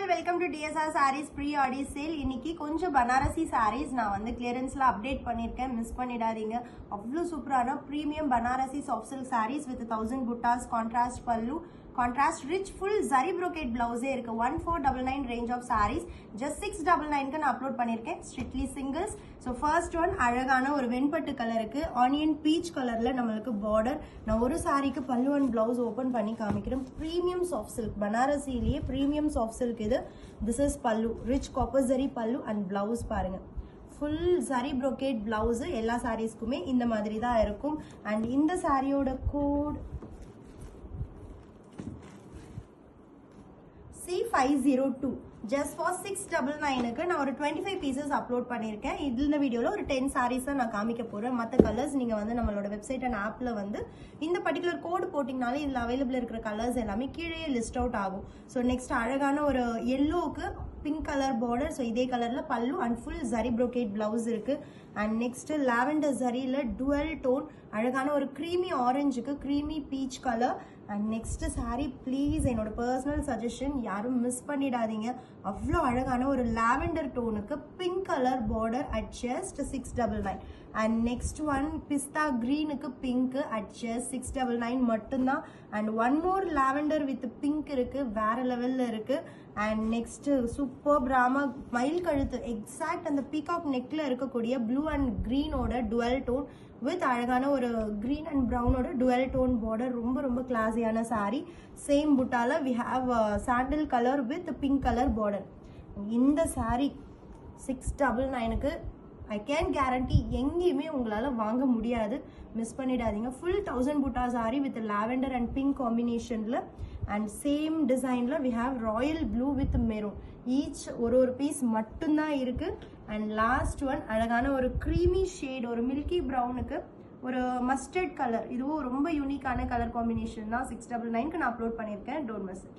welcome to DSR Sarees pre-order sale. இன்னைக்கு கொஞ்சம் Banarasi sarees நான் வந்து clearanceல update பண்ணிருக்கேன், மிஸ் பண்ணிடாதீங்க. அவ்வளவு சூப்பரான premium Banarasi soft silk sarees with 1000 buttas, contrast pallu, contrast rich full zari brocade blouse இருக்கு. 1499 range of sarees, just 699 க்கு நான் அப்லோட் பண்ணிருக்கேன். strictly singles. So first one அழகான ஒரு வெண்பட்டு கலருக்கு onion peach கலர்ல நமக்கு border. நான் ஒரு சாரிக்கு பல்லு and blouse open பண்ணி காமிக்கிறேன். premium soft silk பனாரசியிலேயே premium soft silk இது. This is pallu, rich copper zari pallu and blouse பாருங்க. full zari brocade blouse எல்லா சாரீஸ்க்குமே இந்த மாதிரி தான் இருக்கும். and இந்த சாரியோட கோட் C502 just for 699 க்கு நான் ஒரு 25 pieces அப்லோட் பண்ணிருக்கேன். இந்த வீடியோல ஒரு 10 sarees நான் காமிக்க போறேன். மத்த கலர்ஸ் நீங்க வந்து நம்மளோட வெப்சைட் and ஆப்ல வந்து இந்த பர்టిక్యులர் கோட் போடிங்கனாலே இதுல அவேலபிள் இருக்கிற கலர்ஸ் எல்லாமே கீழே லிஸ்ட் அவுட் ஆகும். சோ நெக்ஸ்ட் அழகான ஒரு yellowக்கு பிங்க் கலர் border, சோ இதே கலர்ல பல்லு and full zari brocade blouse இருக்கு. and next lavender zariல dual tone அழகான ஒரு creamy orangeக்கு creamy peach color. and next saree please என்னோட personal suggestion யாரும் மிஸ் பண்ணிடாதீங்க. அவ்வளோ அழகான ஒரு lavender டோனுக்கு pink color border at just 699. and next one pista greenக்கு pink at just 699 மட்டும்தான். and one more lavender with pink இருக்கு, வேற லெவல்ல இருக்கு. and next super brahma மயில் கழுத்து எக்ஸாக்ட் அந்த பீகாக் நெக்ல இருக்கக்கூடிய blue and green ஓட dual tone with அழகான ஒரு green and brown ஓட dual tone border. ரொம்ப ரொம்ப கிளாஸியான saree. same butala we have sandal color with pink color border. இந்த saree 699 க்கு I can guarantee எங்கேயுமே உங்களால வாங்க முடியாது, மிஸ் பண்ணிடாதீங்க. full 1000 butta saree with lavender and pink combinationல and same designல we have royal blue with maroon. each ஒரு piece மட்டும்தான் இருக்கு. and last one அழகான ஒரு creamy shade, ஒரு milky brownக்கு ஒரு mustard color. இதுவும் ரொம்ப யூனிக்கான கலர் காம்பினேஷன் தான். 699 க்கு நான் அப்லோட் பண்ணிருக்கேன். don't miss it.